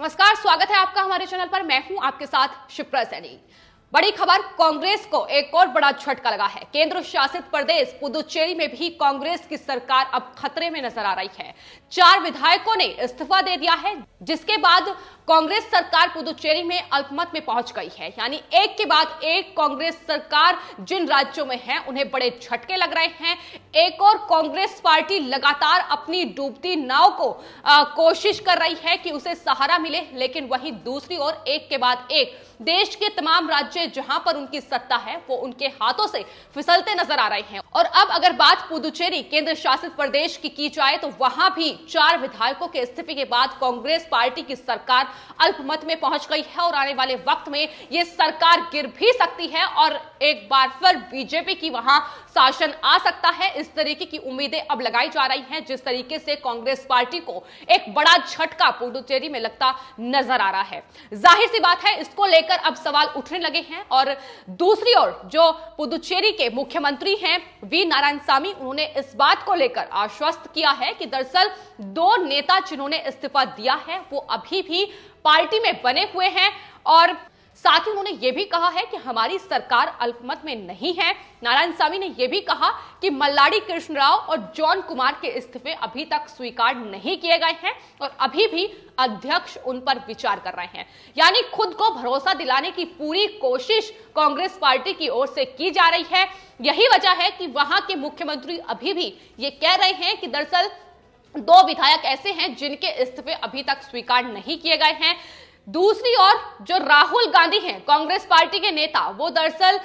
नमस्कार, स्वागत है आपका हमारे चैनल पर। मैं हूं आपके साथ शिप्रा सैनी। बड़ी खबर, कांग्रेस को एक और बड़ा झटका लगा है। केंद्र शासित प्रदेश पुदुचेरी में भी कांग्रेस की सरकार अब खतरे में नजर आ रही है। 4 विधायकों ने इस्तीफा दे दिया है, जिसके बाद कांग्रेस सरकार पुदुचेरी में अल्पमत में पहुंच गई है। यानी एक के बाद एक कांग्रेस सरकार जिन राज्यों में है उन्हें बड़े झटके लग रहे हैं। एक और कांग्रेस पार्टी लगातार अपनी डूबती नाव को कोशिश कर रही है कि उसे सहारा मिले, लेकिन वहीं दूसरी ओर एक के बाद एक देश के तमाम राज्य जहां पर उनकी सत्ता है वो उनके हाथों से फिसलते नजर आ रहे हैं। और अब अगर बात पुदुचेरी केंद्र शासित प्रदेश की जाए तो वहां भी 4 विधायकों के इस्तीफे के बाद कांग्रेस पार्टी की सरकार अल्पमत में पहुंच गई है और आने वाले वक्त में यह सरकार गिर भी सकती है और एक बार फिर बीजेपी की वहां शासन आ सकता है। इस तरीके की उम्मीदें अब लगाई जा रही हैं। जिस तरीके से कांग्रेस पार्टी को एक बड़ा झटका पुदुचेरी में लगता नजर आ रहा है, जाहिर सी बात है इसको लेकर अब सवाल उठने लगे हैं। और दूसरी ओर जो पुदुचेरी के मुख्यमंत्री हैं वी नारायणसामी, उन्होंने इस बात को लेकर आश्वस्त किया है कि दरअसल 2 नेता जिन्होंने इस्तीफा दिया है वो अभी भी पार्टी में बने हुए हैं और साथ ही उन्होंने यह भी कहा है कि हमारी सरकार अल्पमत में नहीं है। नारायणसामी ने यह भी कहा कि मल्लाडी कृष्णराव और जॉन कुमार के इस्तीफे अभी तक स्वीकार नहीं किए गए हैं और अभी भी अध्यक्ष उन पर विचार कर रहे हैं। यानी खुद को भरोसा दिलाने की पूरी कोशिश कांग्रेस पार्टी की ओर से की जा रही है। यही वजह है कि वहां के मुख्यमंत्री अभी भी ये कह रहे हैं कि दरअसल 2 विधायक ऐसे हैं जिनके इस्तीफे अभी तक स्वीकार नहीं किए गए हैं। दूसरी ओर जो राहुल गांधी हैं, कांग्रेस पार्टी के नेता, वो दरअसल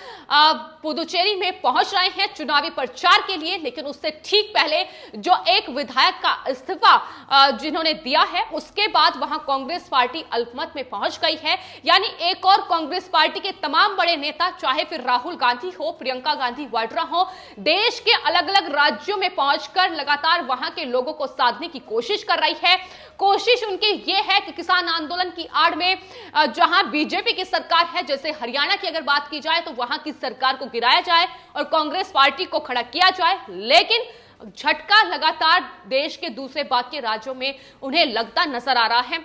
पुदुचेरी में पहुंच रहे हैं चुनावी प्रचार के लिए, लेकिन उससे ठीक पहले जो एक विधायक का इस्तीफा जिन्होंने दिया है उसके बाद वहां कांग्रेस पार्टी अल्पमत में पहुंच गई है। यानी एक और कांग्रेस पार्टी के तमाम बड़े नेता, चाहे फिर राहुल गांधी हो, प्रियंका गांधी वाड्रा हो, देश के अलग अलग राज्यों में पहुंचकर लगातार वहां के लोगों को साधने की कोशिश कर रही है। कोशिश उनकी ये है कि किसान आंदोलन की आड़ में जहां बीजेपी की सरकार है, जैसे हरियाणा की अगर बात की जाए तो वहां की सरकार को गिराया जाए और कांग्रेस पार्टी को खड़ा किया जाए। लेकिन झटका लगातार देश के दूसरे बाकी राज्यों में उन्हें लगता नजर आ रहा है।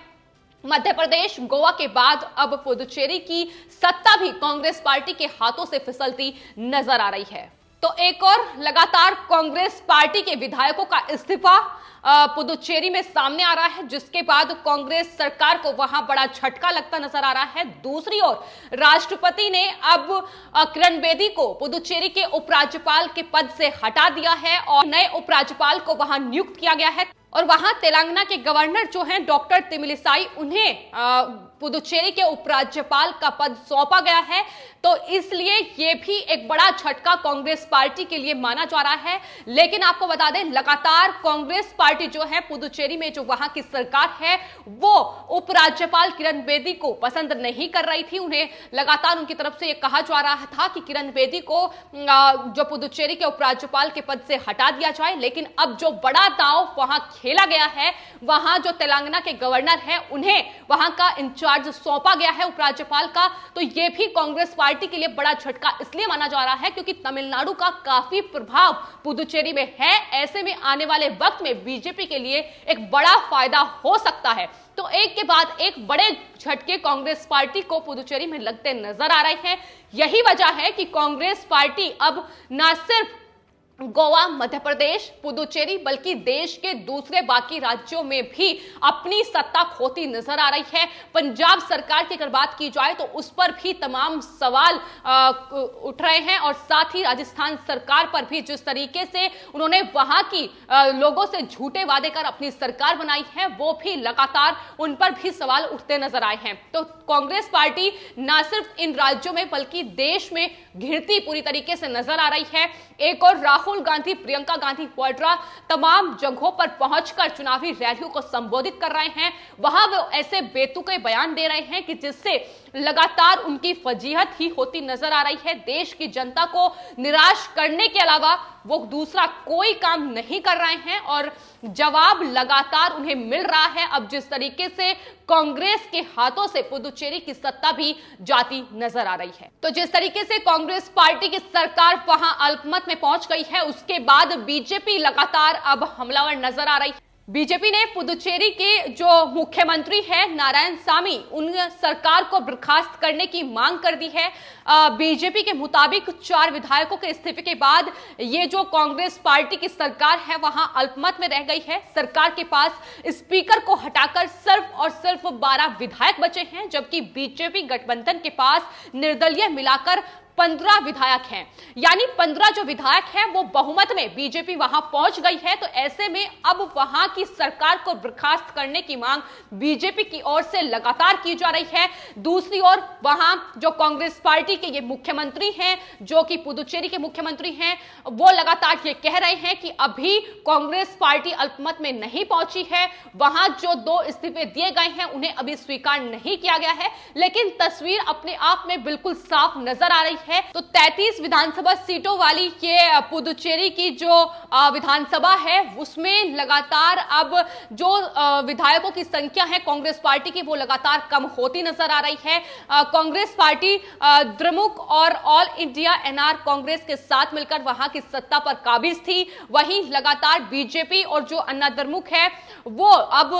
मध्य प्रदेश, गोवा के बाद अब पुदुचेरी की सत्ता भी कांग्रेस पार्टी के हाथों से फिसलती नजर आ रही है। तो एक और लगातार कांग्रेस पार्टी के विधायकों का इस्तीफा पुदुचेरी में सामने आ रहा है, जिसके बाद कांग्रेस सरकार को वहां बड़ा झटका लगता नजर आ रहा है। दूसरी ओर राष्ट्रपति ने अब किरण बेदी को पुदुचेरी के उपराज्यपाल के पद से हटा दिया है और नए उपराज्यपाल को वहां नियुक्त किया गया है। और वहां तेलंगाना के गवर्नर जो हैं डॉक्टर तमिलिसाई, उन्हें पुदुचेरी के उपराज्यपाल का पद सौंपा गया है। तो इसलिए यह भी एक बड़ा झटका कांग्रेस पार्टी के लिए माना जा रहा है। लेकिन आपको बता दें, लगातार कांग्रेस पार्टी जो है पुदुचेरी में जो वहां की सरकार है वो उपराज्यपाल किरण बेदी को पसंद नहीं कर रही थी। उन्हें लगातार उनकी तरफ से यह कहा जा रहा था कि किरण बेदी को जो पुदुचेरी के उपराज्यपाल के पद से हटा दिया जाए। लेकिन अब जो बड़ा दांव वहां खेला गया है, वहां जो तेलंगाना के गवर्नर है उन्हें वहां का इंचार्ज सौंपा गया है उपराज्यपाल का। तो यह भी कांग्रेस पार्टी के लिए बड़ा झटका इसलिए माना जा रहा है क्योंकि तमिलनाडु का काफी प्रभाव पुदुचेरी में है। ऐसे में आने वाले वक्त में बीजेपी के लिए एक बड़ा फायदा हो सकता है। तो एक के बाद एक बड़े झटके कांग्रेस पार्टी को पुदुचेरी में लगते नजर आ रहे हैं। यही वजह है कि कांग्रेस पार्टी अब न सिर्फ गोवा, मध्य प्रदेश, पुदुचेरी बल्कि देश के दूसरे बाकी राज्यों में भी अपनी सत्ता खोती नजर आ रही है। पंजाब सरकार की अगर बात की जाए तो उस पर भी तमाम सवाल उठ रहे हैं और साथ ही राजस्थान सरकार पर भी जिस तरीके से उन्होंने वहां की लोगों से झूठे वादे कर अपनी सरकार बनाई है, वो भी लगातार उन पर भी सवाल उठते नजर आए हैं। तो कांग्रेस पार्टी न सिर्फ इन राज्यों में बल्कि देश में घिरती पूरी तरीके से नजर आ रही है। एक और राहुल गांधी, प्रियंका गांधी वाड्रा तमाम जगहों पर पहुंचकर चुनावी रैलियों को संबोधित कर रहे हैं। वहां वो ऐसे बेतुके बयान दे रहे हैं कि जिससे लगातार उनकी फजीहत ही होती नजर आ रही है। देश की जनता को निराश करने के अलावा वो दूसरा कोई काम नहीं कर रहे हैं और जवाब लगातार उन्हें मिल रहा है। अब जिस तरीके से कांग्रेस के हाथों से पुदुचेरी की सत्ता भी जाती नजर आ रही है, तो जिस तरीके से कांग्रेस पार्टी की सरकार वहां अल्पमत में पहुंच गई है, उसके बाद बीजेपी लगातार अब हमलावर नजर आ रही है। बीजेपी ने पुदुचेरी के जो मुख्यमंत्री है नारायणसामी, उन सरकार को बर्खास्त करने की मांग कर दी है। बीजेपी के मुताबिक 4 विधायकों के इस्तीफे के बाद ये जो कांग्रेस पार्टी की सरकार है वहां अल्पमत में रह गई है। सरकार के पास स्पीकर को हटाकर सिर्फ और सिर्फ 12 विधायक बचे हैं, जबकि बीजेपी गठबंधन के पास निर्दलीय मिलाकर 15 विधायक हैं। यानी 15 जो विधायक हैं वो बहुमत में बीजेपी वहां पहुंच गई है। तो ऐसे में अब वहां की सरकार को बर्खास्त करने की मांग बीजेपी की ओर से लगातार की जा रही है। दूसरी ओर वहां जो कांग्रेस पार्टी के ये मुख्यमंत्री हैं, जो कि पुदुचेरी के मुख्यमंत्री हैं, वो लगातार ये कह रहे हैं कि अभी कांग्रेस पार्टी अल्पमत में नहीं पहुंची है। वहां जो 2 इस्तीफे दिए गए हैं उन्हें अभी स्वीकार नहीं किया गया है, लेकिन तस्वीर अपने आप में बिल्कुल साफ नजर आ रही है। तो 33 विधानसभा सीटों वाली ये पुदुचेरी की जो विधानसभा है उसमें लगातार अब जो विधायकों की संख्या है कांग्रेस पार्टी की वो लगातार कम होती नजर आ रही है। कांग्रेस पार्टी द्रमुक और ऑल इंडिया एनआर कांग्रेस के साथ मिलकर वहां की सत्ता पर काबिज थी। वहीं लगातार बीजेपी और जो अन्ना द्रमुक है वो अब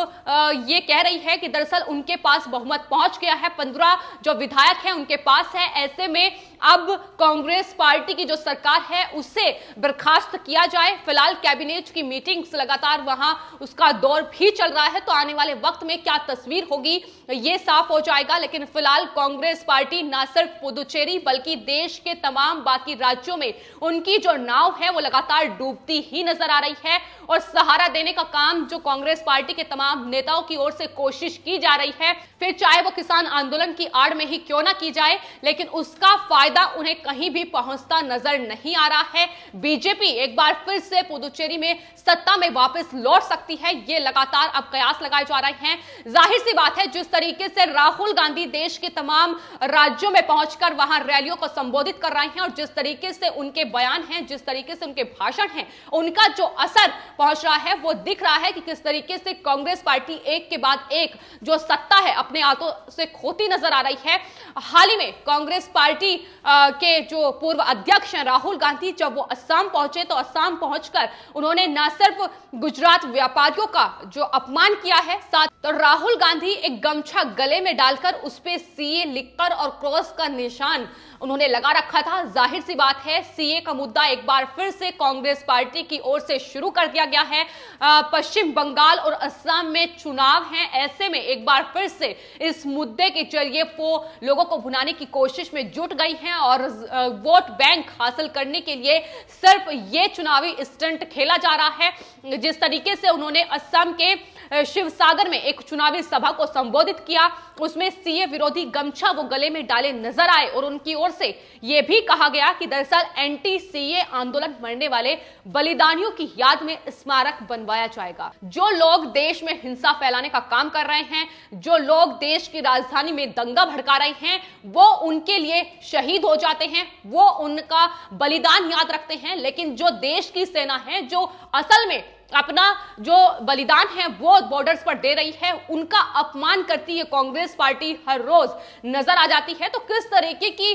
ये कह रही है कि दरअसल उनके पास बहुमत पहुंच गया है, 15 जो विधायक हैं उनके पास है। ऐसे में अब कांग्रेस पार्टी की जो सरकार है उससे बर्खास्त किया जाए। फिलहाल कैबिनेट की मीटिंग्स लगातार वहां उसका दौर भी चल रहा है, तो आने वाले वक्त में क्या तस्वीर होगी ये साफ हो जाएगा। लेकिन फिलहाल कांग्रेस पार्टी ना सिर्फ पुदुचेरी बल्कि देश के तमाम बाकी राज्यों में उनकी जो नाव है वो लगातार डूबती ही नजर आ रही है। और सहारा देने का काम जो कांग्रेस पार्टी के तमाम नेताओं की ओर से कोशिश की जा रही है, फिर चाहे वो किसान आंदोलन की आड़ में ही क्यों ना की जाए, लेकिन उसका फायदा उन्हें कहीं भी पहुंचता नजर नहीं आ रहा है। बीजेपी एक बार फिर से पुदुचेरी में सत्ता में वापस लौट सकती है, ये लगातार अब कयास लगाए जा रहे हैं। जाहिर सी बात है जिस तरीके से राहुल गांधी देश के तमाम राज्यों में पहुंचकर वहां रैलियों को संबोधित कर रहे हैं और जिस तरीके से उनके बयान हैं, जिस तरीके से उनके भाषण हैं, उनका जो असर पहुंच रहा है वो दिख रहा है कि किस तरीके से कांग्रेस पार्टी एक के बाद एक जो सत्ता है अपने हाथों से खोती नजर आ रही है। हाल ही में कांग्रेस पार्टी के जो पूर्व अध्यक्ष हैं राहुल गांधी, जब वो असम पहुंचे तो असम पहुंचकर उन्होंने न सिर्फ गुजरात व्यापारियों का जो अपमान किया है, साथ तो राहुल गांधी एक गमछा गले में डालकर उस पे सीए लिखकर और क्रॉस का निशान उन्होंने लगा रखा था। जाहिर सी बात है सीए का मुद्दा एक बार फिर से कांग्रेस पार्टी की ओर से शुरू कर दिया गया है। पश्चिम बंगाल और असम में चुनाव हैं, ऐसे में एक बार फिर से इस मुद्दे के जरिए वो लोगों को भुनाने की कोशिश में जुट गई हैं और वोट बैंक हासिल करने के लिए सिर्फ ये चुनावी स्टंट खेला जा रहा है। जिस तरीके से उन्होंने असम के शिवसागर में एक चुनावी सभा को संबोधित किया, उसमें सीए विरोधी गमछा वो गले में डाले नजर आए और उनकी ओर से यह भी कहा गया कि दरअसल एंटी सीए आंदोलन मरने वाले बलिदानियों की याद में स्मारक बनवाया जाएगा। जो लोग देश में हिंसा फैलाने का काम कर रहे हैं, जो लोग देश की राजधानी में दंगा भड़का रहे हैं, वो उनके लिए शहीद हो जाते हैं, वो उनका बलिदान याद रखते हैं। लेकिन जो देश की सेना है, जो असल में अपना जो बलिदान है वो बॉर्डर्स पर दे रही है, उनका अपमान करती है कांग्रेस पार्टी हर रोज नजर आ जाती है। तो किस तरीके की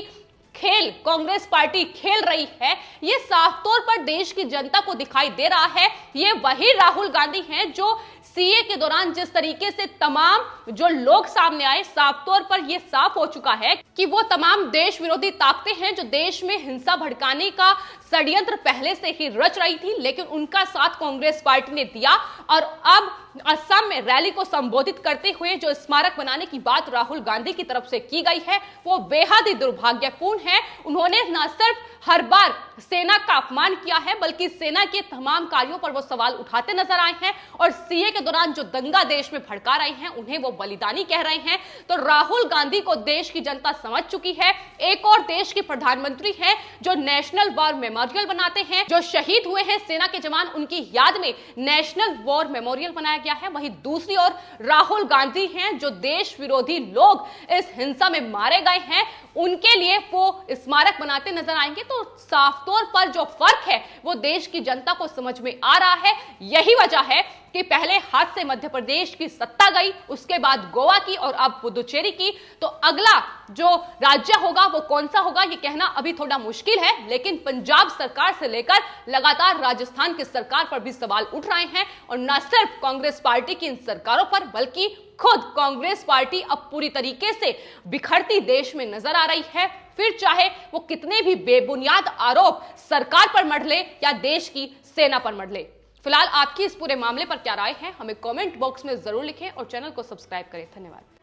खेल कांग्रेस पार्टी खेल रही है ये साफ तौर पर देश की जनता को दिखाई दे रहा है। ये वही राहुल गांधी हैं जो सीए के दौरान जिस तरीके से तमाम जो लोग सामने आए, साफ तौर पर यह साफ हो चुका है कि वो तमाम देश विरोधी ताकतें हैं जो देश में हिंसा भड़काने का षड्यंत्र पहले से ही रच रही थी, लेकिन उनका साथ कांग्रेस पार्टी ने दिया। और अब असम में रैली को संबोधित करते हुए जो स्मारक बनाने की बात राहुल गांधी की तरफ से की गई है वो बेहद ही दुर्भाग्यपूर्ण है। उन्होंने न सिर्फ हर बार सेना का अपमान किया है बल्कि सेना के तमाम कार्यों पर वो सवाल उठाते नजर आए हैं और सीए के दौरान जो दंगा देश में भड़का रहे हैं उन्हें वो बलिदानी कह रहे हैं। तो राहुल गांधी को देश की जनता समझ चुकी है। एक और देश के प्रधानमंत्री हैं जो नेशनल वॉर मेमोरियल बनाते हैं, जो शहीद हुए हैं सेना के जवान उनकी याद में नेशनल वॉर मेमोरियल बनाया गया है। वहीं दूसरी ओर राहुल गांधी हैं जो देश विरोधी लोग इस हिंसा में मारे गए हैं उनके लिए वो स्मारक बनाते नजर आएंगे। तो साफ तौर पर जो फर्क है वो देश की जनता को समझ में आ रहा है। यही वजह है कि पहले हाथ से मध्य प्रदेश की सत्ता गई, उसके बाद गोवा की और अब पुदुचेरी की, तो अगला जो राज्य होगा वो कौन सा होगा ये कहना अभी थोड़ा मुश्किल है। लेकिन पंजाब सरकार से लेकर लगातार राजस्थान की सरकार पर भी सवाल उठ रहे हैं, और न सिर्फ कांग्रेस पार्टी की इन सरकारों पर बल्कि खुद कांग्रेस पार्टी अब पूरी तरीके से बिखरती देश में नजर आ रही है। फिर चाहे वो कितने भी बेबुनियाद आरोप सरकार पर मढ़ले या देश की सेना पर मढ़ले। फिलहाल आपकी इस पूरे मामले पर क्या राय है, हमें कमेंट बॉक्स में जरूर लिखें और चैनल को सब्सक्राइब करें। धन्यवाद।